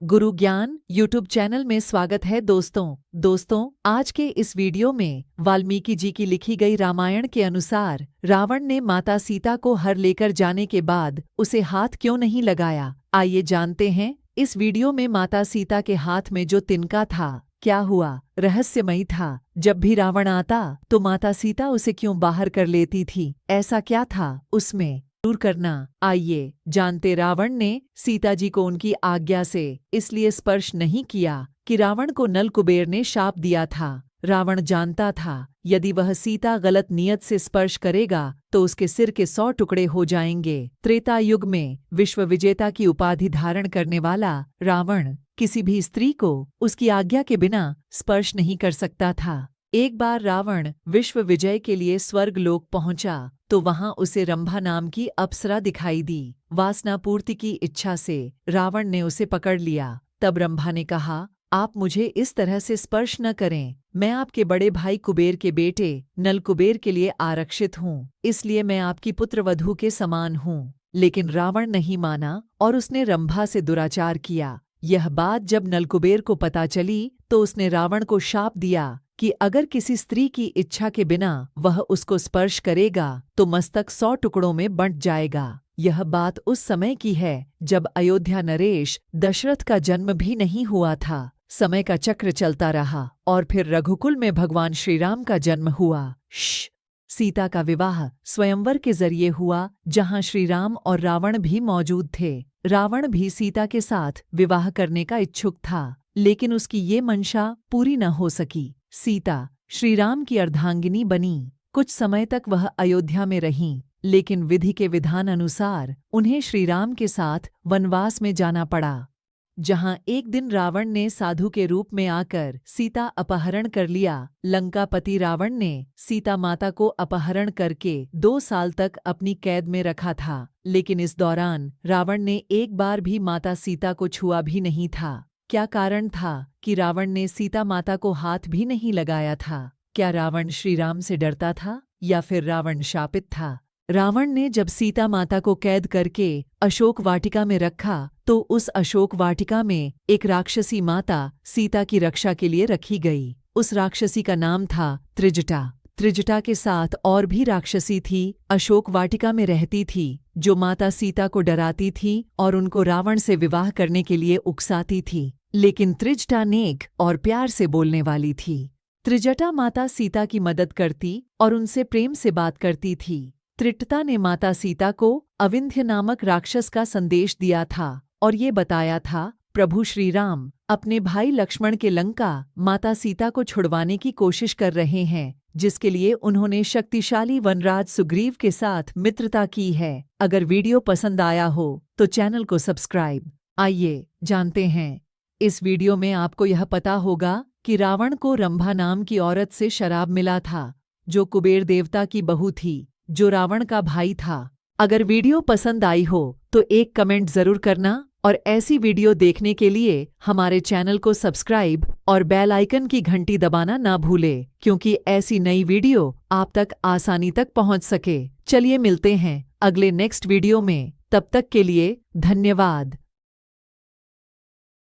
गुरु ज्ञान YouTube channel में स्वागत है दोस्तों आज के इस वीडियो में वाल्मीकि जी की लिखी गई रामायण के अनुसार रावण ने माता सीता को हर लेकर जाने के बाद उसे हाथ क्यों नहीं लगाया। आइए जानते हैं। इस वीडियो में माता सीता के हाथ में जो तिनका था क्या हुआ, रहस्यमयी था। जब भी रावण आता तो माता सीता उसे क्यों बाहर कर लेती थी, ऐसा क्या था उसमें दूर करना। आइए जानते। रावण ने सीता जी को उनकी आज्ञा से इसलिए स्पर्श नहीं किया कि रावण को नल कुबेर ने शाप दिया था। रावण जानता था यदि वह सीता गलत नियत से स्पर्श करेगा तो उसके सिर के 100 टुकड़े हो जाएंगे। त्रेता युग में विश्व विजेता की उपाधि धारण करने वाला रावण किसी भी स्त्री को उसकी आज्ञा के बिना स्पर्श नहीं कर सकता था। एक बार रावण विश्व विजय के लिए स्वर्ग लोक पहुंचा तो वहां उसे रंभा नाम की अप्सरा दिखाई दी। वासना पूर्ति की इच्छा से रावण ने उसे पकड़ लिया। तब रंभा ने कहा, आप मुझे इस तरह से स्पर्श न करें, मैं आपके बड़े भाई कुबेर के बेटे नल कुबेर के लिए आरक्षित हूँ, इसलिए मैं आपकी पुत्रवधू के समान हूँ। लेकिन रावण नहीं माना और उसने रंभा से दुराचार किया। यह बात जब नलकुबेर को पता चली तो उसने रावण को शाप दिया कि अगर किसी स्त्री की इच्छा के बिना वह उसको स्पर्श करेगा तो मस्तक 100 टुकड़ों में बंट जाएगा। यह बात उस समय की है जब अयोध्या नरेश दशरथ का जन्म भी नहीं हुआ था। समय का चक्र चलता रहा और फिर रघुकुल में भगवान श्रीराम का जन्म हुआ। सीता का विवाह स्वयंवर के जरिए हुआ, जहां श्रीराम और रावण भी मौजूद थे। रावण भी सीता के साथ विवाह करने का इच्छुक था, लेकिन उसकी ये मंशा पूरी न हो सकी। सीता श्रीराम की अर्धांगिनी बनी। कुछ समय तक वह अयोध्या में रहीं, लेकिन विधि के विधान अनुसार उन्हें श्रीराम के साथ वनवास में जाना पड़ा, जहां एक दिन रावण ने साधु के रूप में आकर सीता अपहरण कर लिया। लंकापति रावण ने सीता माता को अपहरण करके 2 साल तक अपनी कैद में रखा था, लेकिन इस दौरान रावण ने एक बार भी माता सीता को छुआ भी नहीं था। क्या कारण था कि रावण ने सीता माता को हाथ भी नहीं लगाया था? क्या रावण श्रीराम से डरता था या फिर रावण शापित था? रावण ने जब सीता माता को कैद करके अशोक वाटिका में रखा तो उस अशोक वाटिका में एक राक्षसी माता सीता की रक्षा के लिए रखी गई। उस राक्षसी का नाम था त्रिजटा। त्रिजटा के साथ और भी राक्षसी थी, अशोक वाटिका में रहती थी, जो माता सीता को डराती थी और उनको रावण से विवाह करने के लिए उकसाती थी। लेकिन त्रिजटा नेक और प्यार से बोलने वाली थी। त्रिजटा माता सीता की मदद करती और उनसे प्रेम से बात करती थी। त्रिजटा ने माता सीता को अविंध्य नामक राक्षस का संदेश दिया था और ये बताया था प्रभु श्रीराम अपने भाई लक्ष्मण के लंका माता सीता को छुड़वाने की कोशिश कर रहे हैं, जिसके लिए उन्होंने शक्तिशाली वनराज सुग्रीव के साथ मित्रता की है। अगर वीडियो पसंद आया हो तो चैनल को सब्सक्राइब। आइए जानते हैं। इस वीडियो में आपको यह पता होगा कि रावण को रंभा नाम की औरत से शराब मिला था, जो कुबेर देवता की बहू थी, जो रावण का भाई था। अगर वीडियो पसंद आई हो तो एक कमेंट जरूर करना और ऐसी वीडियो देखने के लिए हमारे चैनल को सब्सक्राइब और बेल आइकन की घंटी दबाना ना भूले, क्योंकि ऐसी नई वीडियो आप तक आसानी तक पहुंच सके। चलिए मिलते हैं अगले नेक्स्ट वीडियो में, तब तक के लिए धन्यवाद।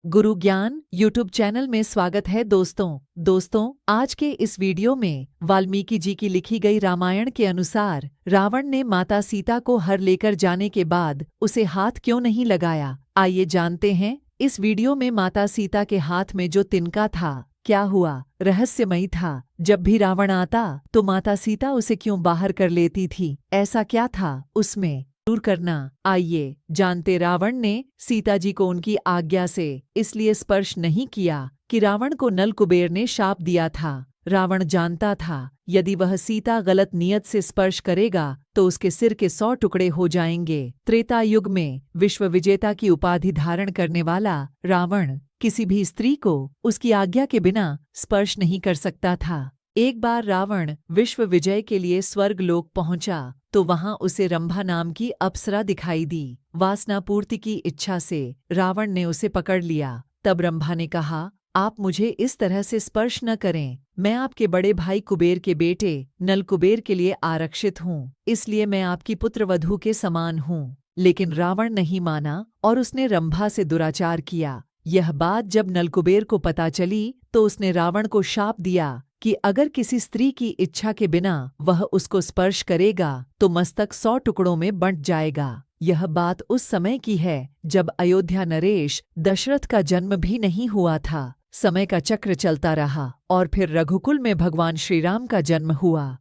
गुरु ज्ञान यूट्यूब चैनल में स्वागत है दोस्तों आज के इस वीडियो में वाल्मीकि जी की लिखी गई रामायण के अनुसार रावण ने माता सीता को हर लेकर जाने के बाद उसे हाथ क्यों नहीं लगाया। आइए जानते हैं। इस वीडियो में माता सीता के हाथ में जो तिनका था क्या हुआ, रहस्यमयी था। जब भी रावण आता तो माता सीता उसे क्यों बाहर कर लेती थी, ऐसा क्या था उसमें दूर करना। आइए जानते। रावण ने सीता जी को उनकी आज्ञा से इसलिए स्पर्श नहीं किया कि रावण को नल कुबेर ने शाप दिया था। रावण जानता था यदि वह सीता गलत नियत से स्पर्श करेगा तो उसके सिर के 100 टुकड़े हो जाएंगे। त्रेता युग में विश्व विजेता की उपाधि धारण करने वाला रावण किसी भी स्त्री को उसकी आज्ञा के बिना स्पर्श नहीं कर सकता था। एक बार रावण विश्व विजय के लिए स्वर्ग लोक पहुंचा तो वहां उसे रंभा नाम की अप्सरा दिखाई दी। वासना पूर्ति की इच्छा से रावण ने उसे पकड़ लिया। तब रंभा ने कहा, आप मुझे इस तरह से स्पर्श न करें, मैं आपके बड़े भाई कुबेर के बेटे नल कुबेर के लिए आरक्षित हूँ, इसलिए मैं आपकी पुत्रवधू के समान हूँ। लेकिन रावण नहीं माना और उसने रंभा से दुराचार किया। यह बात जब नलकुबेर को पता चली तो उसने रावण को शाप दिया कि अगर किसी स्त्री की इच्छा के बिना वह उसको स्पर्श करेगा तो मस्तक 100 टुकड़ों में बंट जाएगा। यह बात उस समय की है जब अयोध्या नरेश दशरथ का जन्म भी नहीं हुआ था। समय का चक्र चलता रहा और फिर रघुकुल में भगवान श्रीराम का जन्म हुआ।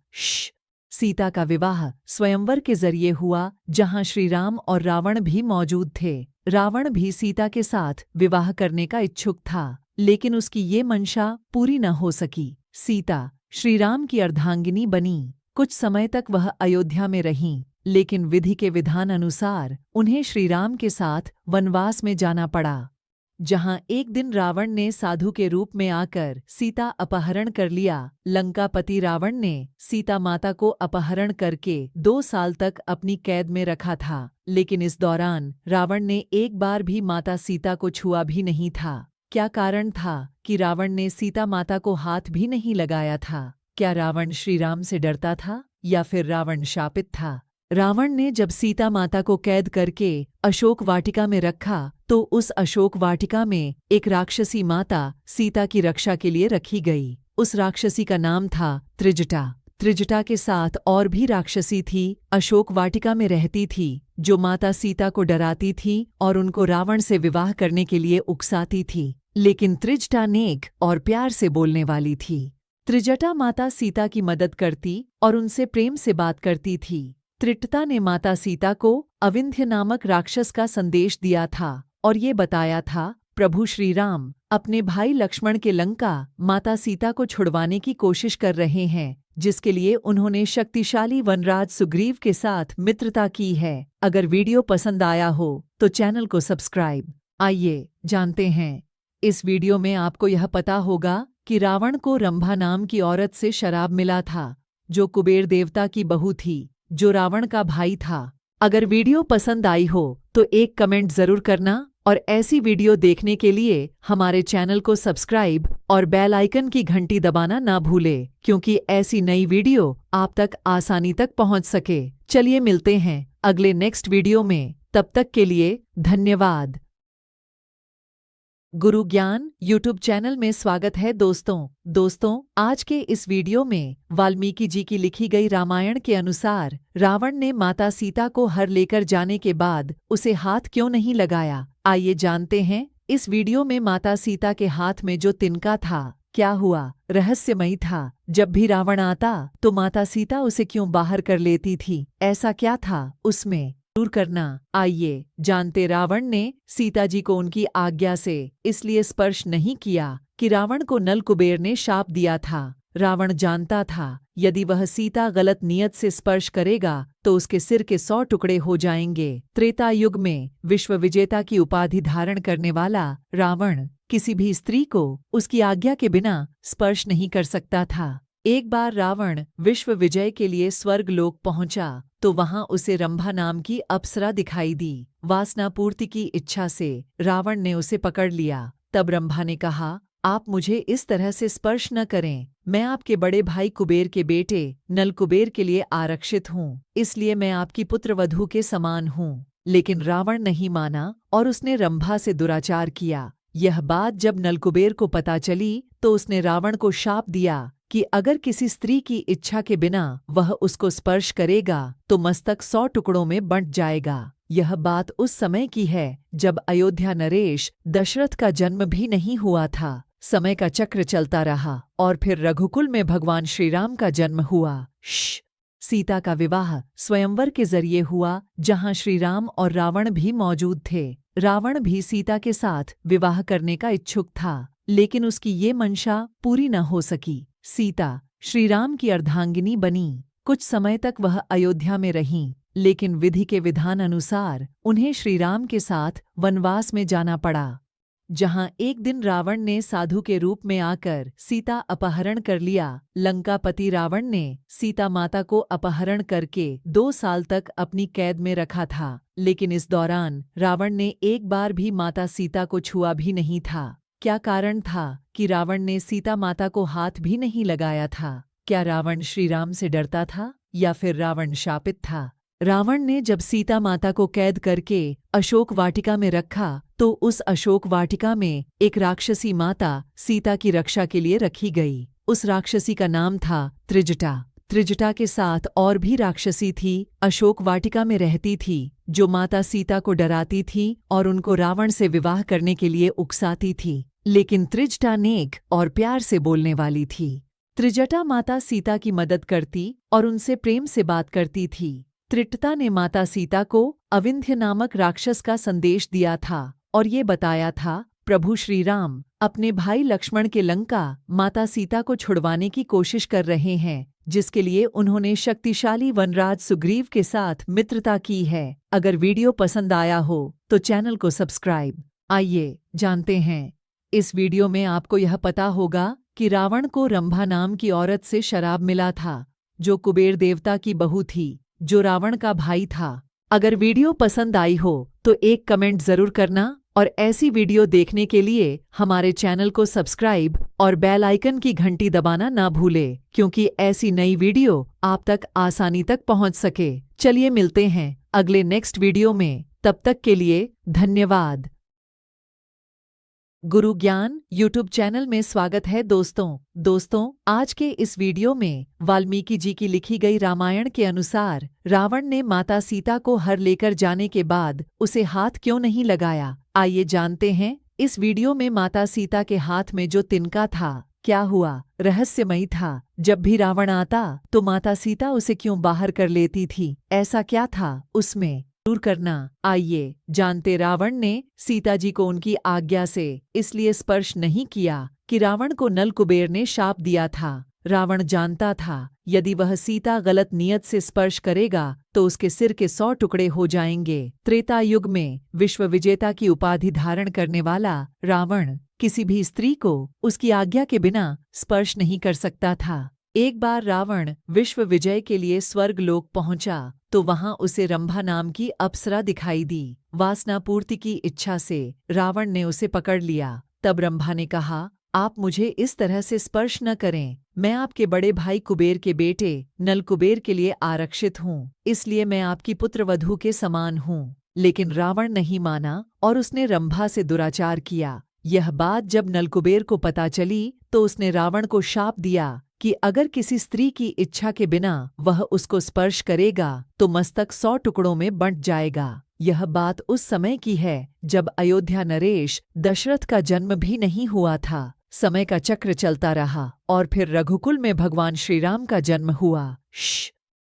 सीता का विवाह स्वयंवर के जरिए हुआ, जहां श्रीराम और रावण भी मौजूद थे। रावण भी सीता के साथ विवाह करने का इच्छुक था, लेकिन उसकी ये मंशा पूरी न हो सकी। सीता श्रीराम की अर्धांगिनी बनी। कुछ समय तक वह अयोध्या में रहीं, लेकिन विधि के विधान अनुसार उन्हें श्रीराम के साथ वनवास में जाना पड़ा, जहां एक दिन रावण ने साधु के रूप में आकर सीता अपहरण कर लिया। लंकापति रावण ने सीता माता को अपहरण करके 2 साल तक अपनी कैद में रखा था, लेकिन इस दौरान रावण ने एक बार भी माता सीता को छुआ भी नहीं था। क्या कारण था कि रावण ने सीता माता को हाथ भी नहीं लगाया था? क्या रावण श्रीराम से डरता था या फिर रावण शापित था? रावण ने जब सीता माता को कैद करके अशोक वाटिका में रखा तो उस अशोक वाटिका में एक राक्षसी माता सीता की रक्षा के लिए रखी गई। उस राक्षसी का नाम था त्रिजटा। त्रिजटा के साथ और भी राक्षसी थी, अशोक वाटिका में रहती थी, जो माता सीता को डराती थी और उनको रावण से विवाह करने के लिए उकसाती थी। लेकिन त्रिजटा नेक और प्यार से बोलने वाली थी। त्रिजटा माता सीता की मदद करती और उनसे प्रेम से बात करती थी। त्रिजटा ने माता सीता को अविंध्य नामक राक्षस का संदेश दिया था और ये बताया था प्रभु श्रीराम अपने भाई लक्ष्मण के लंका माता सीता को छुड़वाने की कोशिश कर रहे हैं, जिसके लिए उन्होंने शक्तिशाली वनराज सुग्रीव के साथ मित्रता की है। अगर वीडियो पसंद आया हो तो चैनल को सब्सक्राइब। आइए जानते हैं। इस वीडियो में आपको यह पता होगा कि रावण को रंभा नाम की औरत से शराब मिला था, जो कुबेर देवता की बहू थी, जो रावण का भाई था। अगर वीडियो पसंद आई हो तो एक कमेंट जरूर करना और ऐसी वीडियो देखने के लिए हमारे चैनल को सब्सक्राइब और बेल आइकन की घंटी दबाना ना भूले, क्योंकि ऐसी नई वीडियो आप तक आसानी तक पहुंच सके। चलिए मिलते हैं अगले नेक्स्ट वीडियो में, तब तक के लिए धन्यवाद। गुरु ज्ञान यूट्यूब चैनल में स्वागत है दोस्तों, आज के इस वीडियो में वाल्मीकि जी की लिखी गई रामायण के अनुसार रावण ने माता सीता को हर लेकर जाने के बाद उसे हाथ क्यों नहीं लगाया। आइए जानते हैं। इस वीडियो में माता सीता के हाथ में जो तिनका था, क्या हुआ, रहस्यमयी था। जब भी रावण आता तो माता सीता उसे क्यों बाहर कर लेती थी, ऐसा क्या था उसमें, दूर करना। आइए जानते। रावण ने सीता जी को उनकी आज्ञा से इसलिए स्पर्श नहीं किया कि रावण को नल कुबेर ने शाप दिया था। रावण जानता था यदि वह सीता गलत नियत से स्पर्श करेगा तो उसके सिर के 100 टुकड़े हो जाएंगे। त्रेता युग में विश्व विजेता की उपाधि धारण करने वाला रावण किसी भी स्त्री को उसकी आज्ञा के बिना स्पर्श नहीं कर सकता था। एक बार रावण विश्व विजय के लिए स्वर्ग लोक पहुंचा तो वहां उसे रंभा नाम की अप्सरा दिखाई दी। वासना पूर्ति की इच्छा से रावण ने उसे पकड़ लिया। तब रंभा ने कहा, आप मुझे इस तरह से स्पर्श न करें, मैं आपके बड़े भाई कुबेर के बेटे नल कुबेर के लिए आरक्षित हूँ, इसलिए मैं आपकी पुत्रवधू के समान हूँ। लेकिन रावण नहीं माना और उसने रंभा से दुराचार किया। यह बात जब नलकुबेर को पता चली तो उसने रावण को शाप दिया कि अगर किसी स्त्री की इच्छा के बिना वह उसको स्पर्श करेगा तो मस्तक 100 टुकड़ों में बंट जाएगा। यह बात उस समय की है जब अयोध्या नरेश दशरथ का जन्म भी नहीं हुआ था। समय का चक्र चलता रहा और फिर रघुकुल में भगवान श्रीराम का जन्म हुआ। सीता का विवाह स्वयंवर के जरिए हुआ, जहां श्रीराम और रावण भी मौजूद थे। रावण भी सीता के साथ विवाह करने का इच्छुक था, लेकिन उसकी ये मंशा पूरी न हो सकी। सीता श्रीराम की अर्धांगिनी बनी। कुछ समय तक वह अयोध्या में रहीं, लेकिन विधि के विधान अनुसार उन्हें श्रीराम के साथ वनवास में जाना पड़ा, जहां एक दिन रावण ने साधु के रूप में आकर सीता अपहरण कर लिया। लंकापति रावण ने सीता माता को अपहरण करके 2 साल तक अपनी कैद में रखा था, लेकिन इस दौरान रावण ने एक बार भी माता सीता को छुआ भी नहीं था। क्या कारण था कि रावण ने सीता माता को हाथ भी नहीं लगाया था? क्या रावण श्रीराम से डरता था या फिर रावण शापित था? रावण ने जब सीता माता को कैद करके अशोक वाटिका में रखा तो उस अशोक वाटिका में एक राक्षसी माता सीता की रक्षा के लिए रखी गई। उस राक्षसी का नाम था त्रिजटा। त्रिजटा के साथ और भी राक्षसी थी, अशोक वाटिका में रहती थी, जो माता सीता को डराती थी और उनको रावण से विवाह करने के लिए उकसाती थी। लेकिन त्रिजटा नेक और प्यार से बोलने वाली थी। त्रिजटा माता सीता की मदद करती और उनसे प्रेम से बात करती थी। त्रिजटा ने माता सीता को अविंध्य नामक राक्षस का संदेश दिया था और ये बताया था प्रभु श्री राम अपने भाई लक्ष्मण के लंका माता सीता को छुड़वाने की कोशिश कर रहे हैं, जिसके लिए उन्होंने शक्तिशाली वनराज सुग्रीव के साथ मित्रता की है। अगर वीडियो पसंद आया हो तो चैनल को सब्सक्राइब। आइए जानते हैं। इस वीडियो में आपको यह पता होगा कि रावण को रंभा नाम की औरत से शराब मिला था, जो कुबेर देवता की बहू थी, जो रावण का भाई था। अगर वीडियो पसंद आई हो तो एक कमेंट जरूर करना और ऐसी वीडियो देखने के लिए हमारे चैनल को सब्सक्राइब और बेल आइकन की घंटी दबाना ना भूले, क्योंकि ऐसी नई वीडियो आप तक आसानी तक पहुंच सके। चलिए मिलते हैं अगले नेक्स्ट वीडियो में, तब तक के लिए धन्यवाद। गुरु ज्ञान यूट्यूब चैनल में स्वागत है दोस्तों, आज के इस वीडियो में वाल्मीकि जी की लिखी गई रामायण के अनुसार रावण ने माता सीता को हर लेकर जाने के बाद उसे हाथ क्यों नहीं लगाया। आइए जानते हैं। इस वीडियो में माता सीता के हाथ में जो तिनका था, क्या हुआ, रहस्यमयी था। जब भी रावण आता तो माता सीता उसे क्यों बाहर कर लेती थी, ऐसा क्या था उसमें, दूर करना। आइए जानते। रावण ने सीता जी को उनकी आज्ञा से इसलिए स्पर्श नहीं किया कि रावण को नल कुबेर ने शाप दिया था। रावण जानता था यदि वह सीता गलत नियत से स्पर्श करेगा तो उसके सिर के 100 टुकड़े हो जाएंगे। त्रेता युग में विश्व विजेता की उपाधि धारण करने वाला रावण किसी भी स्त्री को उसकी आज्ञा के बिना स्पर्श नहीं कर सकता था। एक बार रावण विश्व विजय के लिए स्वर्ग लोक पहुंचा तो वहां उसे रंभा नाम की अप्सरा दिखाई दी। वासना पूर्ति की इच्छा से रावण ने उसे पकड़ लिया। तब रंभा ने कहा, आप मुझे इस तरह से स्पर्श न करें, मैं आपके बड़े भाई कुबेर के बेटे नल कुबेर के लिए आरक्षित हूँ, इसलिए मैं आपकी पुत्रवधू के समान हूँ। लेकिन रावण नहीं माना और उसने रंभा से दुराचार किया। यह बात जब नल कुबेर को पता चली तो उसने रावण को शाप दिया कि अगर किसी स्त्री की इच्छा के बिना वह उसको स्पर्श करेगा तो मस्तक 100 टुकड़ों में बंट जाएगा। यह बात उस समय की है जब अयोध्या नरेश दशरथ का जन्म भी नहीं हुआ था। समय का चक्र चलता रहा और फिर रघुकुल में भगवान श्रीराम का जन्म हुआ।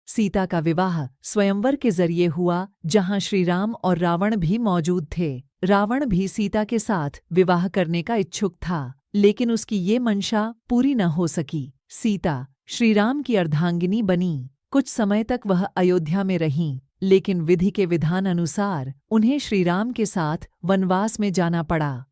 सीता का विवाह स्वयंवर के जरिए हुआ, जहां श्रीराम और रावण भी मौजूद थे। रावण भी सीता के साथ विवाह करने का इच्छुक था, लेकिन उसकी ये मंशा पूरी न हो सकी। सीता श्रीराम की अर्धांगिनी बनी। कुछ समय तक वह अयोध्या में रहीं, लेकिन विधि के विधान अनुसार उन्हें श्रीराम के साथ वनवास में जाना पड़ा,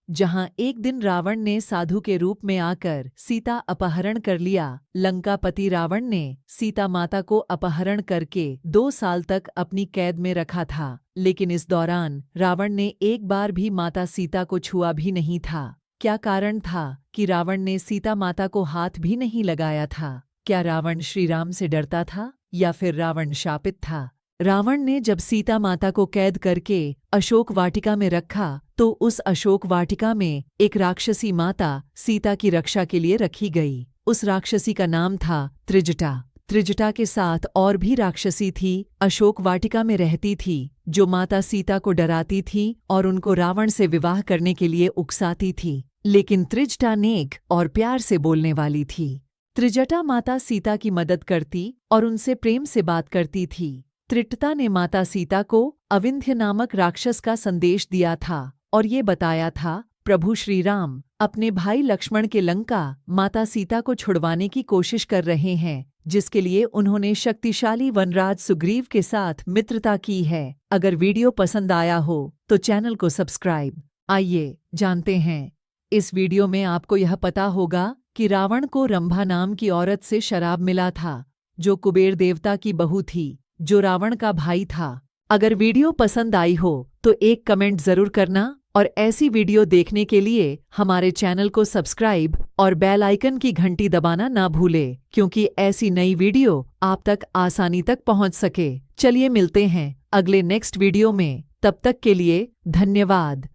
जहां एक दिन रावण ने साधु के रूप में आकर सीता अपहरण कर लिया। लंकापति रावण ने सीता माता को अपहरण करके 2 साल तक अपनी कैद में रखा था, लेकिन इस दौरान रावण ने एक बार भी माता सीता को छुआ भी नहीं था। क्या कारण था कि रावण ने सीता माता को हाथ भी नहीं लगाया था? क्या रावण श्रीराम से डरता था या फिर रावण शापित था? रावण ने जब सीता माता को कैद करके अशोक वाटिका में रखा तो उस अशोक वाटिका में एक राक्षसी माता सीता की रक्षा के लिए रखी गई। उस राक्षसी का नाम था त्रिजटा। त्रिजटा के साथ और भी राक्षसी थी, अशोक वाटिका में रहती थी, जो माता सीता को डराती थी और उनको रावण से विवाह करने के लिए उकसाती थी। लेकिन त्रिजटा नेक और प्यार से बोलने वाली थी। त्रिजटा माता सीता की मदद करती और उनसे प्रेम से बात करती थी। त्रिजटा ने माता सीता को अविंध्य नामक राक्षस का संदेश दिया था और ये बताया था प्रभु श्री राम अपने भाई लक्ष्मण के लंका माता सीता को छुड़वाने की कोशिश कर रहे हैं, जिसके लिए उन्होंने शक्तिशाली वनराज सुग्रीव के साथ मित्रता की है। अगर वीडियो पसंद आया हो तो चैनल को सब्सक्राइब। आइए जानते हैं। इस वीडियो में आपको यह पता होगा कि रावण को रंभा नाम की औरत से शराब मिला था, जो कुबेर देवता की बहू थी, जो रावण का भाई था। अगर वीडियो पसंद आई हो तो एक कमेंट जरूर करना और ऐसी वीडियो देखने के लिए हमारे चैनल को सब्सक्राइब और बेल आइकन की घंटी दबाना ना भूले, क्योंकि ऐसी नई वीडियो आप तक आसानी तक पहुंच सके। चलिए मिलते हैं अगले नेक्स्ट वीडियो में, तब तक के लिए धन्यवाद।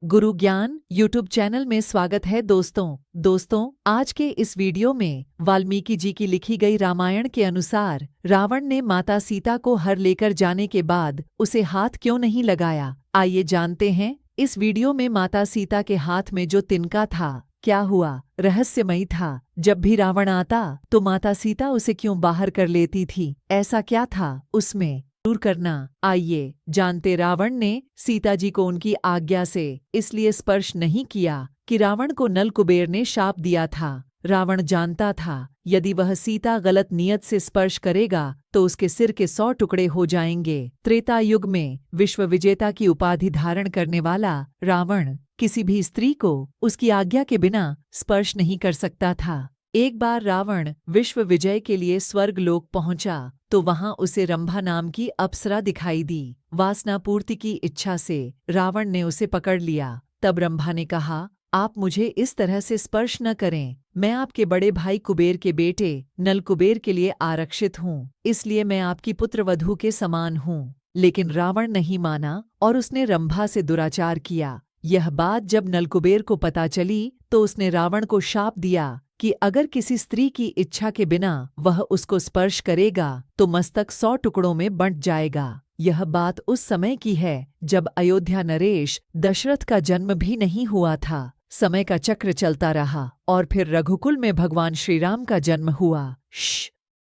गुरु ज्ञान यूट्यूब चैनल में स्वागत है दोस्तों आज के इस वीडियो में वाल्मीकि जी की लिखी गई रामायण के अनुसार रावण ने माता सीता को हर लेकर जाने के बाद उसे हाथ क्यों नहीं लगाया। आइए जानते हैं। इस वीडियो में माता सीता के हाथ में जो तिनका था क्या हुआ, रहस्यमयी था। जब भी रावण आता तो माता सीता उसे क्यों बाहर कर लेती थी, ऐसा क्या था उसमें, दूर करना। आइए जानते। रावण ने सीता जी को उनकी आज्ञा से इसलिए स्पर्श नहीं किया कि रावण को नल कुबेर ने शाप दिया था। रावण जानता था यदि वह सीता गलत नियत से स्पर्श करेगा तो उसके सिर के 100 टुकड़े हो जाएंगे। त्रेता युग में विश्व विजेता की उपाधि धारण करने वाला रावण किसी भी स्त्री को उसकी आज्ञा के बिना स्पर्श नहीं कर सकता था। एक बार रावण विश्व विजय के लिए स्वर्ग लोक पहुंचा तो वहां उसे रंभा नाम की अप्सरा दिखाई दी। वासना पूर्ति की इच्छा से रावण ने उसे पकड़ लिया। तब रंभा ने कहा, आप मुझे इस तरह से स्पर्श न करें, मैं आपके बड़े भाई कुबेर के बेटे नल कुबेर के लिए आरक्षित हूँ, इसलिए मैं आपकी पुत्रवधू के समान हूँ। लेकिन रावण नहीं माना और उसने रंभा से दुराचार किया। यह बात जब नलकुबेर को पता चली तो उसने रावण को शाप दिया कि अगर किसी स्त्री की इच्छा के बिना वह उसको स्पर्श करेगा तो मस्तक 100 टुकड़ों में बंट जाएगा। यह बात उस समय की है जब अयोध्या नरेश दशरथ का जन्म भी नहीं हुआ था। समय का चक्र चलता रहा और फिर रघुकुल में भगवान श्रीराम का जन्म हुआ।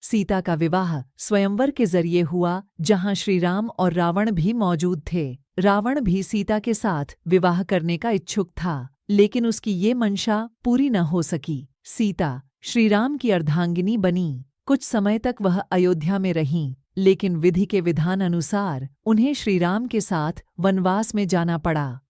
सीता का विवाह स्वयंवर के जरिए हुआ जहां श्रीराम और रावण भी मौजूद थे। रावण भी सीता के साथ विवाह करने का इच्छुक था, लेकिन उसकी ये मंशा पूरी न हो सकी। सीता श्रीराम की अर्धांगिनी बनी। कुछ समय तक वह अयोध्या में रहीं, लेकिन विधि के विधान अनुसार उन्हें श्रीराम के साथ वनवास में जाना पड़ा,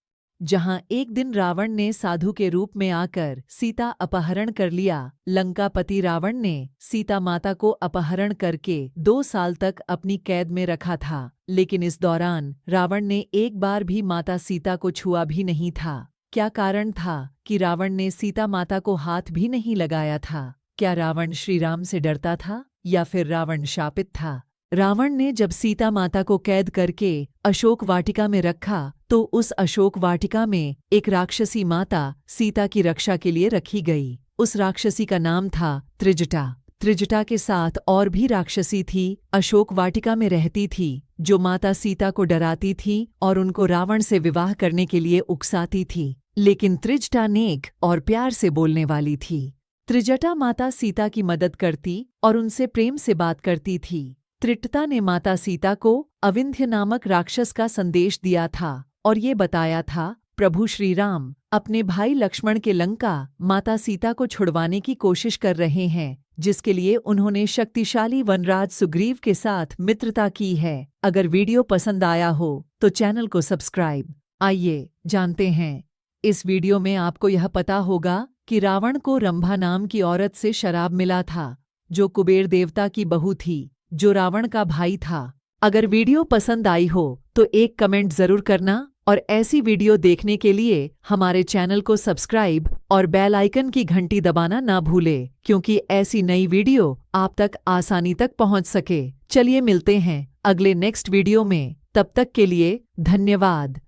जहां एक दिन रावण ने साधु के रूप में आकर सीता अपहरण कर लिया। लंकापति रावण ने सीता माता को अपहरण करके 2 साल तक अपनी कैद में रखा था, लेकिन इस दौरान रावण ने एक बार भी माता सीता को छुआ भी नहीं था। क्या कारण था कि रावण ने सीता माता को हाथ भी नहीं लगाया था? क्या रावण श्रीराम से डरता था या फिर रावण शापित था? रावण ने जब सीता माता को कैद करके अशोक वाटिका में रखा तो उस अशोक वाटिका में एक राक्षसी माता सीता की रक्षा के लिए रखी गई। उस राक्षसी का नाम था त्रिजटा। त्रिजटा के साथ और भी राक्षसी थी, अशोक वाटिका में रहती थी, जो माता सीता को डराती थी और उनको रावण से विवाह करने के लिए उकसाती थी। लेकिन त्रिजटा नेक और प्यार से बोलने वाली थी। त्रिजटा माता सीता की मदद करती और उनसे प्रेम से बात करती थी। त्रिजटा ने माता सीता को अविंध्य नामक राक्षस का संदेश दिया था और ये बताया था प्रभु श्रीराम अपने भाई लक्ष्मण के लंका माता सीता को छुड़वाने की कोशिश कर रहे हैं, जिसके लिए उन्होंने शक्तिशाली वनराज सुग्रीव के साथ मित्रता की है। अगर वीडियो पसंद आया हो तो चैनल को सब्सक्राइब। आइए जानते हैं। इस वीडियो में आपको यह पता होगा कि रावण को रंभा नाम की औरत से शराब मिला था, जो कुबेर देवता की बहू थी, जो रावण का भाई था। अगर वीडियो पसंद आई हो तो एक कमेंट जरूर करना और ऐसी वीडियो देखने के लिए हमारे चैनल को सब्सक्राइब और बेल आइकन की घंटी दबाना ना भूले, क्योंकि ऐसी नई वीडियो आप तक आसानी तक पहुंच सके। चलिए मिलते हैं अगले नेक्स्ट वीडियो में, तब तक के लिए धन्यवाद।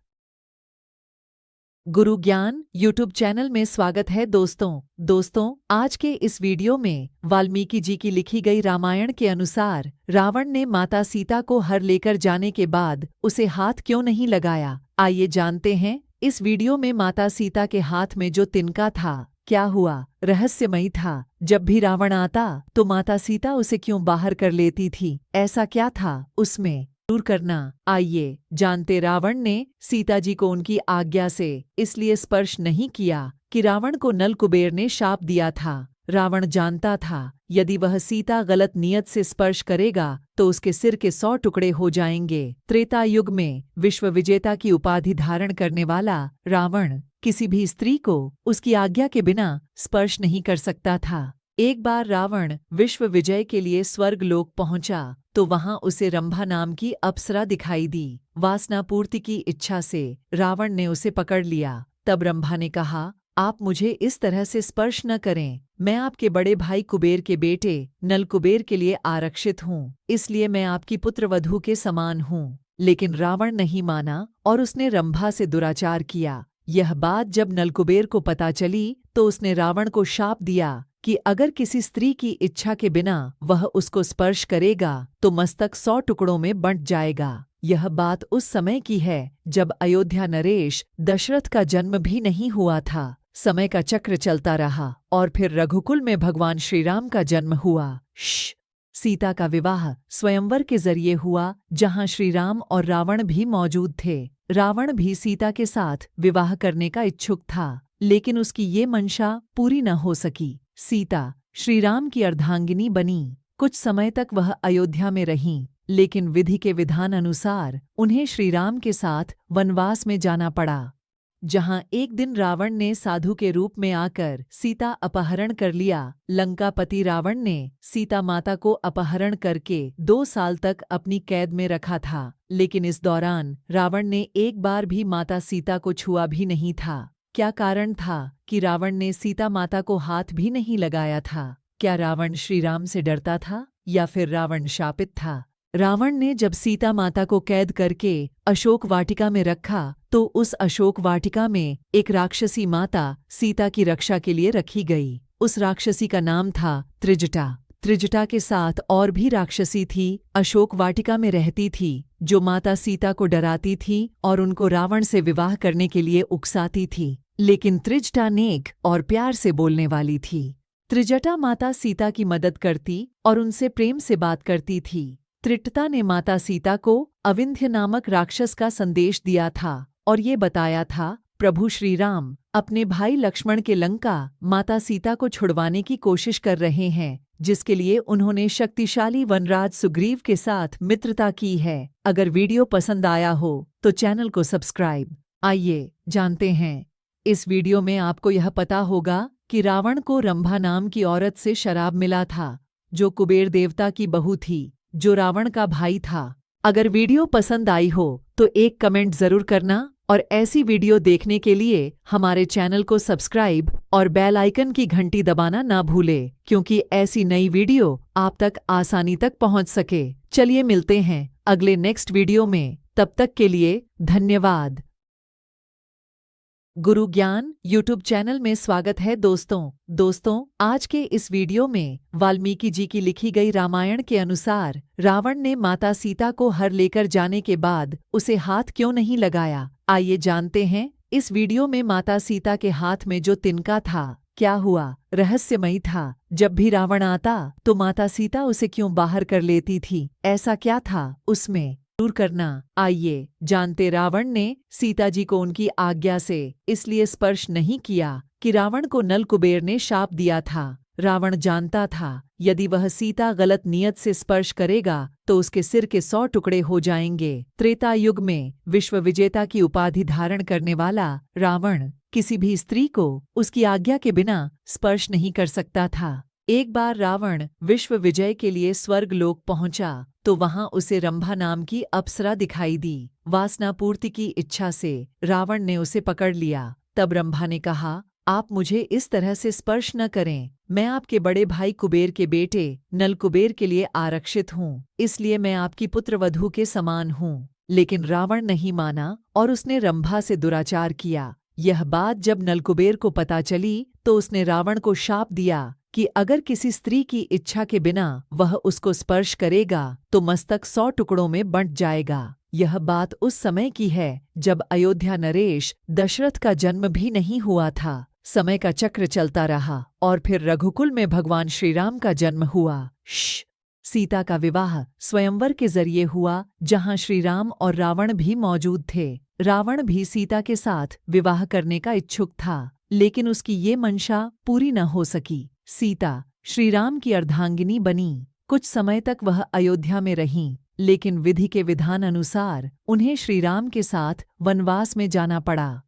गुरु ज्ञान यूट्यूब चैनल में स्वागत है दोस्तों आज के इस वीडियो में वाल्मीकि जी की लिखी गई रामायण के अनुसार रावण ने माता सीता को हर लेकर जाने के बाद उसे हाथ क्यों नहीं लगाया। आइए जानते हैं। इस वीडियो में माता सीता के हाथ में जो तिनका था क्या हुआ, रहस्यमयी था। जब भी रावण आता तो माता सीता उसे क्यों बाहर कर लेती थी, ऐसा क्या था उसमें, दूर करना। आइए जानते। रावण ने सीता जी को उनकी आज्ञा से इसलिए स्पर्श नहीं किया कि रावण को नल कुबेर ने शाप दिया था। रावण जानता था यदि वह सीता गलत नियत से स्पर्श करेगा तो उसके सिर के 100 टुकड़े हो जाएंगे। त्रेता युग में विश्व विजेता की उपाधि धारण करने वाला रावण किसी भी स्त्री को उसकी आज्ञा के बिना स्पर्श नहीं कर सकता था। एक बार रावण विश्व विजय के लिए स्वर्ग लोक पहुंचा तो वहां उसे रंभा नाम की अप्सरा दिखाई दी। वासना पूर्ति की इच्छा से रावण ने उसे पकड़ लिया। तब रंभा ने कहा, आप मुझे इस तरह से स्पर्श न करें, मैं आपके बड़े भाई कुबेर के बेटे नल कुबेर के लिए आरक्षित हूँ, इसलिए मैं आपकी पुत्रवधू के समान हूँ। लेकिन रावण नहीं माना और उसने रंभा से दुराचार किया। यह बात जब नलकुबेर को पता चली तो उसने रावण को शाप दिया कि अगर किसी स्त्री की इच्छा के बिना वह उसको स्पर्श करेगा तो मस्तक 100 टुकड़ों में बंट जाएगा। यह बात उस समय की है जब अयोध्या नरेश दशरथ का जन्म भी नहीं हुआ था। समय का चक्र चलता रहा और फिर रघुकुल में भगवान श्रीराम का जन्म हुआ। सीता का विवाह स्वयंवर के जरिए हुआ, जहां श्रीराम और रावण भी मौजूद थे। रावण भी सीता के साथ विवाह करने का इच्छुक था, लेकिन उसकी ये मंशा पूरी न हो सकी। सीता श्रीराम की अर्धांगिनी बनी। कुछ समय तक वह अयोध्या में रहीं, लेकिन विधि के विधान अनुसार उन्हें श्रीराम के साथ वनवास में जाना पड़ा, जहां एक दिन रावण ने साधु के रूप में आकर सीता अपहरण कर लिया। लंकापति रावण ने सीता माता को अपहरण करके 2 साल तक अपनी कैद में रखा था, लेकिन इस दौरान रावण ने एक बार भी माता सीता को छुआ भी नहीं था। क्या कारण था कि रावण ने सीता माता को हाथ भी नहीं लगाया था? क्या रावण श्रीराम से डरता था या फिर रावण शापित था? रावण ने जब सीता माता को कैद करके अशोक वाटिका में रखा तो उस अशोक वाटिका में एक राक्षसी माता सीता की रक्षा के लिए रखी गई। उस राक्षसी का नाम था त्रिजटा। त्रिजटा के साथ और भी राक्षसी थी, अशोक वाटिका में रहती थी, जो माता सीता को डराती थी और उनको रावण से विवाह करने के लिए उकसाती थी। लेकिन त्रिजटा नेक और प्यार से बोलने वाली थी। त्रिजटा माता सीता की मदद करती और उनसे प्रेम से बात करती थी। त्रिजटा ने माता सीता को अविंध्य नामक राक्षस का संदेश दिया था और ये बताया था प्रभु श्रीराम अपने भाई लक्ष्मण के लंका माता सीता को छुड़वाने की कोशिश कर रहे हैं, जिसके लिए उन्होंने शक्तिशाली वनराज सुग्रीव के साथ मित्रता की है। अगर वीडियो पसंद आया हो तो चैनल को सब्सक्राइब। आइए जानते हैं। इस वीडियो में आपको यह पता होगा कि रावण को रंभा नाम की औरत से शराब मिला था, जो कुबेर देवता की बहू थी, जो रावण का भाई था। अगर वीडियो पसंद आई हो तो एक कमेंट जरूर करना और ऐसी वीडियो देखने के लिए हमारे चैनल को सब्सक्राइब और बेल आइकन की घंटी दबाना ना भूले, क्योंकि ऐसी नई वीडियो आप तक आसानी तक पहुंच सके। चलिए मिलते हैं अगले नेक्स्ट वीडियो में, तब तक के लिए धन्यवाद। गुरु ज्ञान यूट्यूब चैनल में स्वागत है दोस्तों, आज के इस वीडियो में वाल्मीकि जी की लिखी गई रामायण के अनुसार रावण ने माता सीता को हर लेकर जाने के बाद उसे हाथ क्यों नहीं लगाया। आइए जानते हैं। इस वीडियो में माता सीता के हाथ में जो तिनका था, क्या हुआ, रहस्यमयी था। जब भी रावण आता तो माता सीता उसे क्यों बाहर कर लेती थी, ऐसा क्या था उसमें, दूर करना। आइए जानते। रावण ने सीता जी को उनकी आज्ञा से इसलिए स्पर्श नहीं किया कि रावण को नल कुबेर ने शाप दिया था। रावण जानता था यदि वह सीता गलत नियत से स्पर्श करेगा तो उसके सिर के 100 टुकड़े हो जाएंगे। त्रेता युग में विश्व विजेता की उपाधि धारण करने वाला रावण किसी भी स्त्री को उसकी आज्ञा के बिना स्पर्श नहीं कर सकता था। एक बार रावण विश्व विजय के लिए स्वर्ग लोक पहुंचा तो वहां उसे रंभा नाम की अप्सरा दिखाई दी। वासना पूर्ति की इच्छा से रावण ने उसे पकड़ लिया। तब रंभा ने कहा, आप मुझे इस तरह से स्पर्श न करें, मैं आपके बड़े भाई कुबेर के बेटे नल कुबेर के लिए आरक्षित हूँ, इसलिए मैं आपकी पुत्रवधू के समान हूँ। लेकिन रावण नहीं माना और उसने रंभा से दुराचार किया। यह बात जब नलकुबेर को पता चली तो उसने रावण को शाप दिया कि अगर किसी स्त्री की इच्छा के बिना वह उसको स्पर्श करेगा तो मस्तक 100 टुकड़ों में बंट जाएगा। यह बात उस समय की है जब अयोध्या नरेश दशरथ का जन्म भी नहीं हुआ था। समय का चक्र चलता रहा और फिर रघुकुल में भगवान श्रीराम का जन्म हुआ। सीता का विवाह स्वयंवर के जरिए हुआ, जहां श्रीराम और रावण भी मौजूद थे। रावण भी सीता के साथ विवाह करने का इच्छुक था, लेकिन उसकी ये मंशा पूरी न हो सकी। सीता श्रीराम की अर्धांगिनी बनी। कुछ समय तक वह अयोध्या में रहीं, लेकिन विधि के विधान अनुसार उन्हें श्रीराम के साथ वनवास में जाना पड़ा,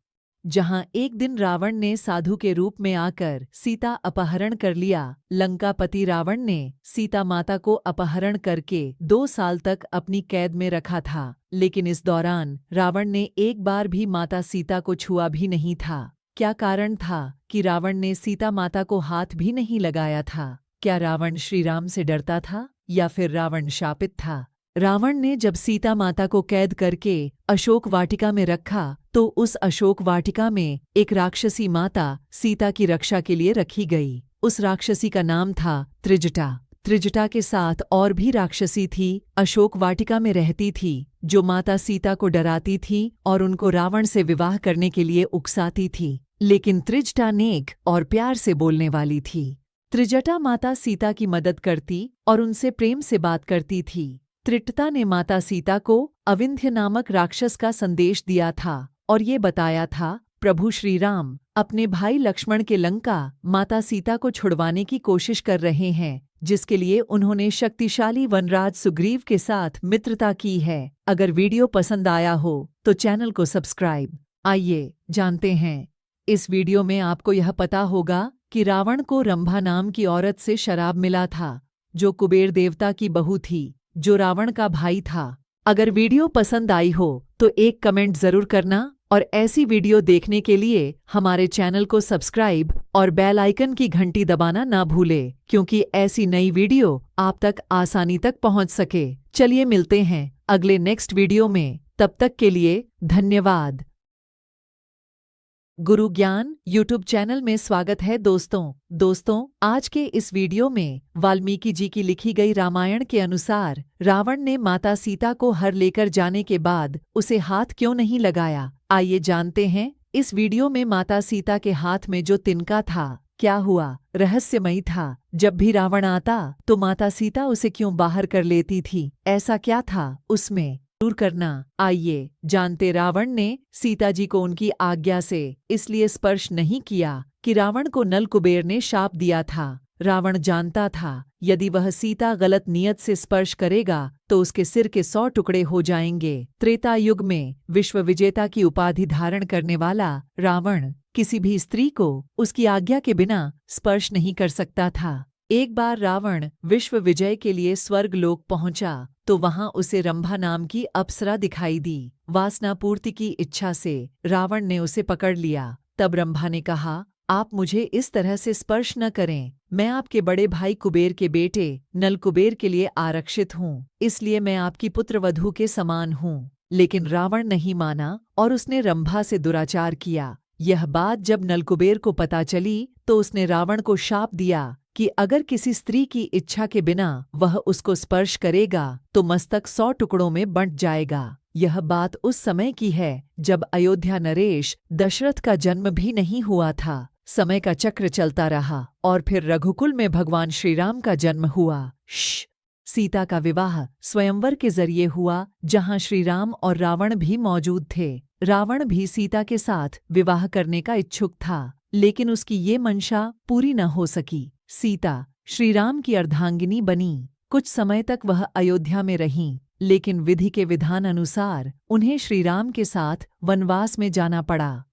जहां एक दिन रावण ने साधु के रूप में आकर सीता अपहरण कर लिया। लंकापति रावण ने सीता माता को अपहरण करके 2 साल तक अपनी कैद में रखा था, लेकिन इस दौरान रावण ने एक बार भी माता सीता को छुआ भी नहीं था। क्या कारण था कि रावण ने सीता माता को हाथ भी नहीं लगाया था? क्या रावण श्रीराम से डरता था या फिर रावण शापित था? रावण ने जब सीता माता को कैद करके अशोक वाटिका में रखा तो उस अशोक वाटिका में एक राक्षसी माता सीता की रक्षा के लिए रखी गई। उस राक्षसी का नाम था त्रिजटा। त्रिजटा के साथ और भी राक्षसी थी, अशोक वाटिका में रहती थी, जो माता सीता को डराती थी और उनको रावण से विवाह करने के लिए उकसाती थी। लेकिन त्रिजटा नेक और प्यार से बोलने वाली थी। त्रिजटा माता सीता की मदद करती और उनसे प्रेम से बात करती थी। त्रिजटा ने माता सीता को अविंध्य नामक राक्षस का संदेश दिया था और ये बताया था प्रभु श्री राम अपने भाई लक्ष्मण के लंका माता सीता को छुड़वाने की कोशिश कर रहे हैं, जिसके लिए उन्होंने शक्तिशाली वनराज सुग्रीव के साथ मित्रता की है। अगर वीडियो पसंद आया हो तो चैनल को सब्सक्राइब। आइए जानते हैं। इस वीडियो में आपको यह पता होगा कि रावण को रंभा नाम की औरत से शराब मिला था, जो कुबेर देवता की बहू थी, जो रावण का भाई था। अगर वीडियो पसंद आई हो तो एक कमेंट जरूर करना और ऐसी वीडियो देखने के लिए हमारे चैनल को सब्सक्राइब और बेल आइकन की घंटी दबाना ना भूले, क्योंकि ऐसी नई वीडियो आप तक आसानी तक पहुंच सके। चलिए मिलते हैं अगले नेक्स्ट वीडियो में, तब तक के लिए धन्यवाद। गुरु ज्ञान यूट्यूब चैनल में स्वागत है दोस्तों, आज के इस वीडियो में वाल्मीकि जी की लिखी गई रामायण के अनुसार रावण ने माता सीता को हर लेकर जाने के बाद उसे हाथ क्यों नहीं लगाया। आइए जानते हैं। इस वीडियो में माता सीता के हाथ में जो तिनका था, क्या हुआ, रहस्यमयी था। जब भी रावण आता तो माता सीता उसे क्यों बाहर कर लेती थी, ऐसा क्या था उसमें, दूर करना। आइए जानते। रावण ने सीता जी को उनकी आज्ञा से इसलिए स्पर्श नहीं किया कि रावण को नल कुबेर ने शाप दिया था। रावण जानता था यदि वह सीता गलत नियत से स्पर्श करेगा तो उसके सिर के 100 टुकड़े हो जाएंगे। त्रेता युग में विश्व विजेता की उपाधि धारण करने वाला रावण किसी भी स्त्री को उसकी आज्ञा के बिना स्पर्श नहीं कर सकता था। एक बार रावण विश्व विजय के लिए स्वर्ग लोक पहुंचा तो वहां उसे रंभा नाम की अप्सरा दिखाई दी। वासना पूर्ति की इच्छा से रावण ने उसे पकड़ लिया। तब रंभा ने कहा, आप मुझे इस तरह से स्पर्श न करें, मैं आपके बड़े भाई कुबेर के बेटे नल कुबेर के लिए आरक्षित हूँ, इसलिए मैं आपकी पुत्रवधू के समान हूँ। लेकिन रावण नहीं माना और उसने रंभा से दुराचार किया। यह बात जब नल कुबेर को पता चली तो उसने रावण को शाप दिया कि अगर किसी स्त्री की इच्छा के बिना वह उसको स्पर्श करेगा तो मस्तक 100 टुकड़ों में बंट जाएगा। यह बात उस समय की है जब अयोध्या नरेश दशरथ का जन्म भी नहीं हुआ था। समय का चक्र चलता रहा और फिर रघुकुल में भगवान श्रीराम का जन्म हुआ। सीता का विवाह स्वयंवर के जरिए हुआ, जहां श्रीराम और रावण भी मौजूद थे। रावण भी सीता के साथ विवाह करने का इच्छुक था, लेकिन उसकी ये मंशा पूरी न हो सकी। सीता श्रीराम की अर्धांगिनी बनी। कुछ समय तक वह अयोध्या में रहीं, लेकिन विधि के विधान अनुसार उन्हें श्रीराम के साथ वनवास में जाना पड़ा,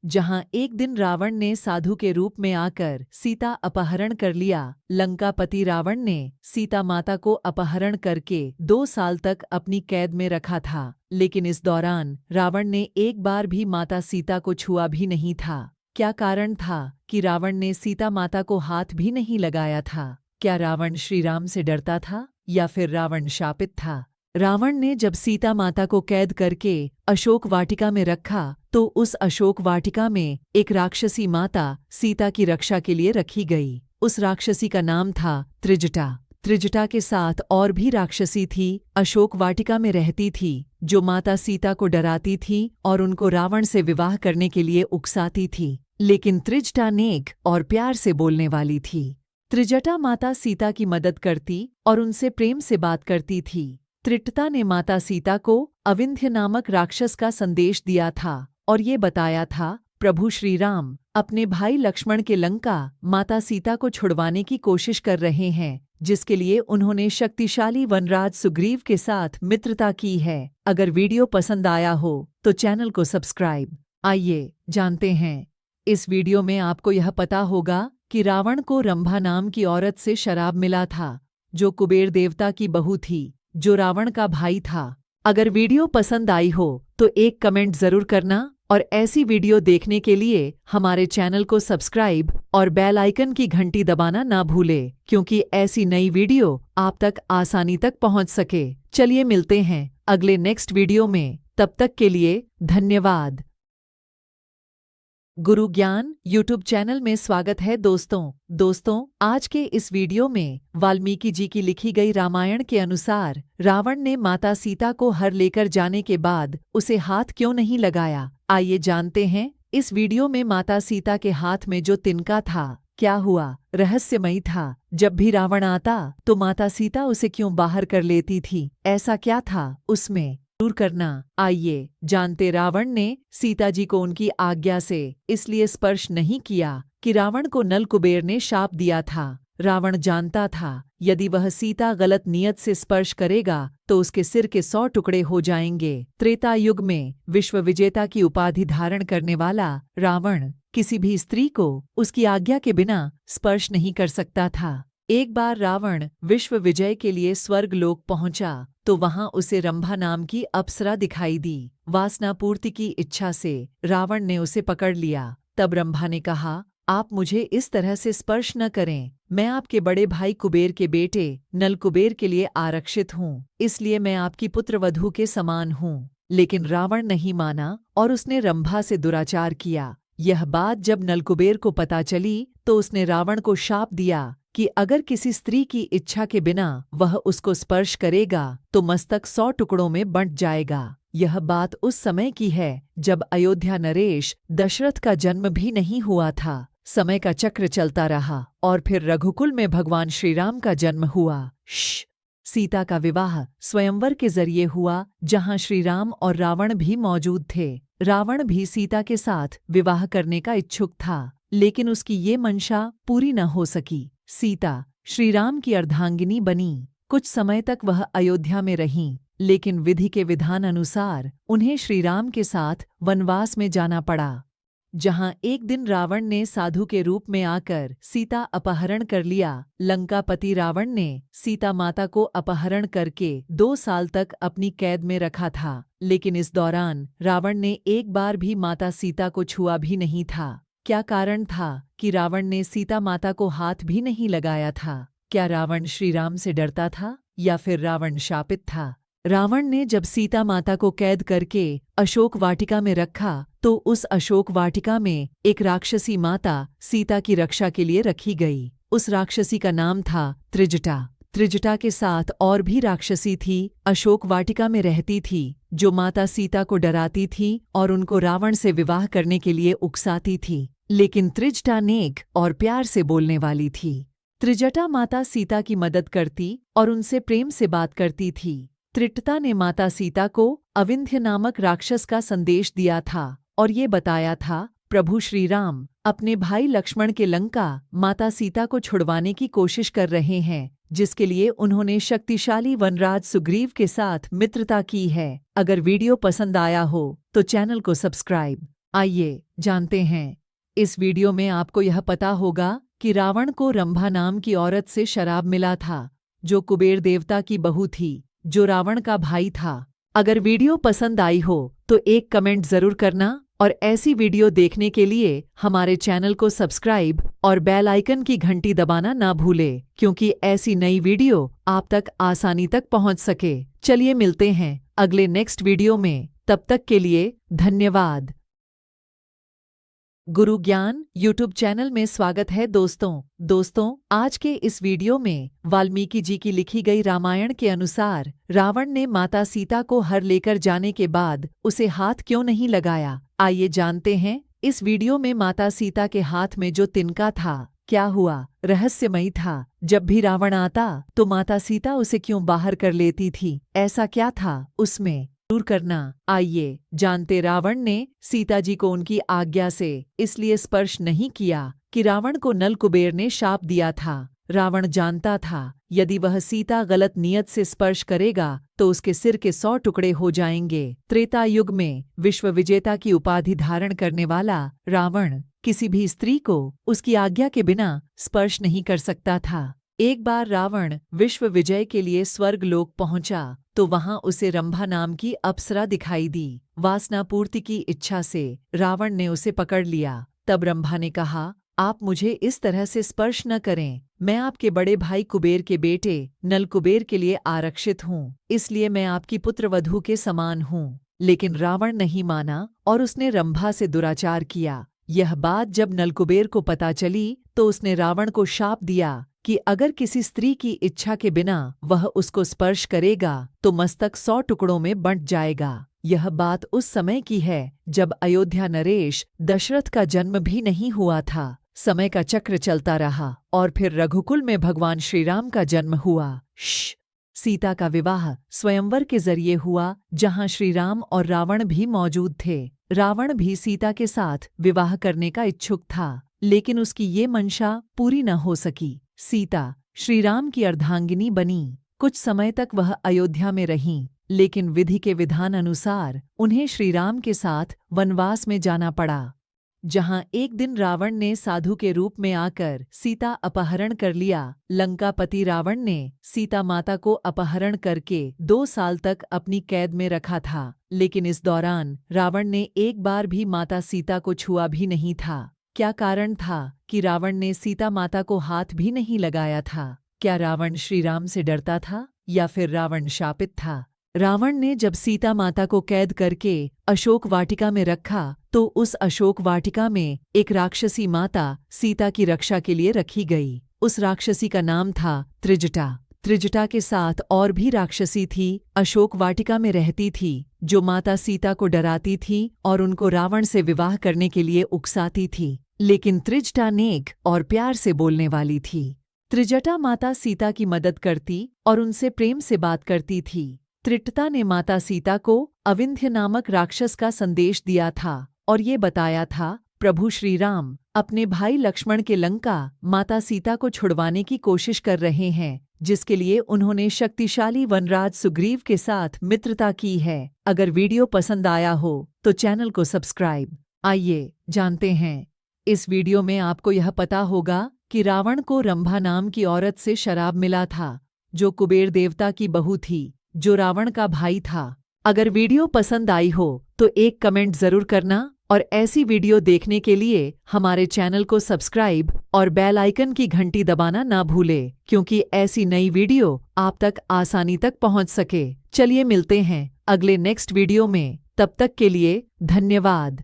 जहां एक दिन रावण ने साधु के रूप में आकर सीता अपहरण कर लिया। लंकापति रावण ने सीता माता को अपहरण करके 2 साल तक अपनी कैद में रखा था, लेकिन इस दौरान रावण ने एक बार भी माता सीता को छुआ भी नहीं था। क्या कारण था कि रावण ने सीता माता को हाथ भी नहीं लगाया था? क्या रावण श्रीराम से डरता था या फिर रावण शापित था? रावण ने जब सीता माता को कैद करके अशोक वाटिका में रखा तो उस अशोक वाटिका में एक राक्षसी माता सीता की रक्षा के लिए रखी गई। उस राक्षसी का नाम था त्रिजटा। त्रिजटा के साथ और भी राक्षसी थी, अशोक वाटिका में रहती थी, जो माता सीता को डराती थी और उनको रावण से विवाह करने के लिए उकसाती थी। लेकिन त्रिजटा नेक और प्यार से बोलने वाली थी। त्रिजटा माता सीता की मदद करती और उनसे प्रेम से बात करती थी। त्रिजटा ने माता सीता को अविंध्य नामक राक्षस का संदेश दिया था और ये बताया था प्रभु श्री राम अपने भाई लक्ष्मण के लंका माता सीता को छुड़वाने की कोशिश कर रहे हैं, जिसके लिए उन्होंने शक्तिशाली वनराज सुग्रीव के साथ मित्रता की है। अगर वीडियो पसंद आया हो तो चैनल को सब्सक्राइब। आइए जानते हैं। इस वीडियो में आपको यह पता होगा कि रावण को रंभा नाम की औरत से शराब मिला था, जो कुबेर देवता की बहू थी, जो रावण का भाई था। अगर वीडियो पसंद आई हो तो एक कमेंट जरूर करना और ऐसी वीडियो देखने के लिए हमारे चैनल को सब्सक्राइब और बेल आइकन की घंटी दबाना ना भूलें, क्योंकि ऐसी नई वीडियो आप तक आसानी तक पहुंच सके। चलिए मिलते हैं अगले नेक्स्ट वीडियो में, तब तक के लिए धन्यवाद। गुरु ज्ञान यूट्यूब चैनल में स्वागत है दोस्तों, आज के इस वीडियो में वाल्मीकि जी की लिखी गई रामायण के अनुसार रावण ने माता सीता को हर लेकर जाने के बाद उसे हाथ क्यों नहीं लगाया, आइए जानते हैं। इस वीडियो में माता सीता के हाथ में जो तिनका था, क्या हुआ, रहस्यमयी था। जब भी रावण आता तो माता सीता उसे क्यों बाहर कर लेती थी, ऐसा क्या था उसमें, दूर करना। आइए जानते। रावण ने सीता जी को उनकी आज्ञा से इसलिए स्पर्श नहीं किया कि रावण को नल कुबेर ने शाप दिया था। रावण जानता था यदि वह सीता गलत नियत से स्पर्श करेगा तो उसके सिर के 100 टुकड़े हो जाएंगे। त्रेता युग में विश्व विजेता की उपाधि धारण करने वाला रावण किसी भी स्त्री को उसकी आज्ञा के बिना स्पर्श नहीं कर सकता था। एक बार रावण विश्व विजय के लिए स्वर्ग लोक पहुंचा तो वहां उसे रंभा नाम की अप्सरा दिखाई दी। वासना पूर्ति की इच्छा से रावण ने उसे पकड़ लिया। तब रंभा ने कहा, आप मुझे इस तरह से स्पर्श न करें, मैं आपके बड़े भाई कुबेर के बेटे नल कुबेर के लिए आरक्षित हूँ, इसलिए मैं आपकी पुत्रवधू के समान हूँ। लेकिन रावण नहीं माना और उसने रंभा से दुराचार किया। यह बात जब नलकुबेर को पता चली तो उसने रावण को शाप दिया कि अगर किसी स्त्री की इच्छा के बिना वह उसको स्पर्श करेगा तो मस्तक 100 टुकड़ों में बंट जाएगा। यह बात उस समय की है जब अयोध्या नरेश दशरथ का जन्म भी नहीं हुआ था। समय का चक्र चलता रहा और फिर रघुकुल में भगवान श्रीराम का जन्म हुआ। सीता का विवाह स्वयंवर के जरिए हुआ, जहां श्रीराम और रावण भी मौजूद थे। रावण भी सीता के साथ विवाह करने का इच्छुक था, लेकिन उसकी ये मंशा पूरी न हो सकी। सीता श्रीराम की अर्धांगिनी बनी। कुछ समय तक वह अयोध्या में रहीं, लेकिन विधि के विधान अनुसार उन्हें श्रीराम के साथ वनवास में जाना पड़ा, जहां एक दिन रावण ने साधु के रूप में आकर सीता अपहरण कर लिया। लंकापति रावण ने सीता माता को अपहरण करके 2 साल तक अपनी कैद में रखा था, लेकिन इस दौरान रावण ने एक बार भी माता सीता को छुआ भी नहीं था। क्या कारण था कि रावण ने सीता माता को हाथ भी नहीं लगाया था? क्या रावण श्रीराम से डरता था या फिर रावण शापित था? रावण ने जब सीता माता को कैद करके अशोक वाटिका में रखा तो उस अशोक वाटिका में एक राक्षसी माता सीता की रक्षा के लिए रखी गई। उस राक्षसी का नाम था त्रिजटा। त्रिजटा के साथ और भी राक्षसी थी, अशोक वाटिका में रहती थी, जो माता सीता को डराती थी और उनको रावण से विवाह करने के लिए उकसाती थी। लेकिन त्रिजटा नेक और प्यार से बोलने वाली थी। त्रिजटा माता सीता की मदद करती और उनसे प्रेम से बात करती थी। त्रिजटा ने माता सीता को अविंध्य नामक राक्षस का संदेश दिया था और ये बताया था प्रभु श्रीराम अपने भाई लक्ष्मण के लंका माता सीता को छुड़वाने की कोशिश कर रहे हैं, जिसके लिए उन्होंने शक्तिशाली वनराज सुग्रीव के साथ मित्रता की है। अगर वीडियो पसंद आया हो तो चैनल को सब्सक्राइब। आइए जानते हैं। इस वीडियो में आपको यह पता होगा कि रावण को रंभा नाम की औरत से शराब मिला था, जो कुबेर देवता की बहू थी, जो रावण का भाई था। अगर वीडियो पसंद आई हो तो एक कमेंट जरूर करना और ऐसी वीडियो देखने के लिए हमारे चैनल को सब्सक्राइब और बेल आइकन की घंटी दबाना ना भूलें, क्योंकि ऐसी नई वीडियो आप तक आसानी तक पहुंच सके। चलिए मिलते हैं अगले नेक्स्ट वीडियो में, तब तक के लिए धन्यवाद। गुरु ज्ञान यूट्यूब चैनल में स्वागत है दोस्तों, आज के इस वीडियो में वाल्मीकि जी की लिखी गई रामायण के अनुसार रावण ने माता सीता को हर लेकर जाने के बाद उसे हाथ क्यों नहीं लगाया, आइए जानते हैं। इस वीडियो में माता सीता के हाथ में जो तिनका था, क्या हुआ, रहस्यमयी था। जब भी रावण आता तो माता सीता उसे क्यों बाहर कर लेती थी, ऐसा क्या था उसमें, दूर करना। आइए जानते। रावण ने सीता जी को उनकी आज्ञा से इसलिए स्पर्श नहीं किया कि रावण को नल कुबेर ने शाप दिया था। रावण जानता था यदि वह सीता गलत नियत से स्पर्श करेगा तो उसके सिर के 100 टुकड़े हो जाएंगे। त्रेता युग में विश्व विजेता की उपाधि धारण करने वाला रावण किसी भी स्त्री को उसकी आज्ञा के बिना स्पर्श नहीं कर सकता था। एक बार रावण विश्व विजय के लिए स्वर्गलोक पहुंचा तो वहां उसे रंभा नाम की अप्सरा दिखाई दी। वासना पूर्ति की इच्छा से रावण ने उसे पकड़ लिया। तब रंभा ने कहा, आप मुझे इस तरह से स्पर्श न करें, मैं आपके बड़े भाई कुबेर के बेटे नल कुबेर के लिए आरक्षित हूँ, इसलिए मैं आपकी पुत्रवधू के समान हूँ। लेकिन रावण नहीं माना और उसने रंभा से दुराचार किया। यह बात जब नलकुबेर को पता चली तो उसने रावण को शाप दिया कि अगर किसी स्त्री की इच्छा के बिना वह उसको स्पर्श करेगा तो मस्तक 100 टुकड़ों में बंट जाएगा। यह बात उस समय की है जब अयोध्या नरेश दशरथ का जन्म भी नहीं हुआ था। समय का चक्र चलता रहा और फिर रघुकुल में भगवान श्रीराम का जन्म हुआ। सीता का विवाह स्वयंवर के जरिए हुआ, जहां श्रीराम और रावण भी मौजूद थे। रावण भी सीता के साथ विवाह करने का इच्छुक था, लेकिन उसकी ये मंशा पूरी न हो सकी। सीता श्रीराम की अर्धांगिनी बनी। कुछ समय तक वह अयोध्या में रहीं, लेकिन विधि के विधान अनुसार उन्हें श्रीराम के साथ वनवास में जाना पड़ा, जहां एक दिन रावण ने साधु के रूप में आकर सीता अपहरण कर लिया। लंकापति रावण ने सीता माता को अपहरण करके 2 साल तक अपनी कैद में रखा था, लेकिन इस दौरान रावण ने एक बार भी माता सीता को छुआ भी नहीं था। क्या कारण था कि रावण ने सीता माता को हाथ भी नहीं लगाया था? क्या रावण श्रीराम से डरता था या फिर रावण शापित था? रावण ने जब सीता माता को कैद करके अशोक वाटिका में रखा तो उस अशोक वाटिका में एक राक्षसी माता सीता की रक्षा के लिए रखी गई। उस राक्षसी का नाम था त्रिजटा। त्रिजटा के साथ और भी राक्षसी थी, अशोक वाटिका में रहती थी, जो माता सीता को डराती थी और उनको रावण से विवाह करने के लिए उकसाती थी। लेकिन त्रिजटा नेक और प्यार से बोलने वाली थी। त्रिजटा माता सीता की मदद करती और उनसे प्रेम से बात करती थी। त्रिजटा ने माता सीता को अविंध्य नामक राक्षस का संदेश दिया था और ये बताया था, प्रभु श्रीराम अपने भाई लक्ष्मण के लंका माता सीता को छुड़वाने की कोशिश कर रहे हैं, जिसके लिए उन्होंने शक्तिशाली वनराज सुग्रीव के साथ मित्रता की है। अगर वीडियो पसंद आया हो तो चैनल को सब्सक्राइब। आइए जानते हैं। इस वीडियो में आपको यह पता होगा कि रावण को रंभा नाम की औरत से शराब मिला था, जो कुबेर देवता की बहू थी, जो रावण का भाई था। अगर वीडियो पसंद आई हो तो एक कमेंट जरूर करना और ऐसी वीडियो देखने के लिए हमारे चैनल को सब्सक्राइब और बेल आइकन की घंटी दबाना ना भूले, क्योंकि ऐसी नई वीडियो आप तक आसानी तक पहुंच सके। चलिए मिलते हैं अगले नेक्स्ट वीडियो में, तब तक के लिए धन्यवाद।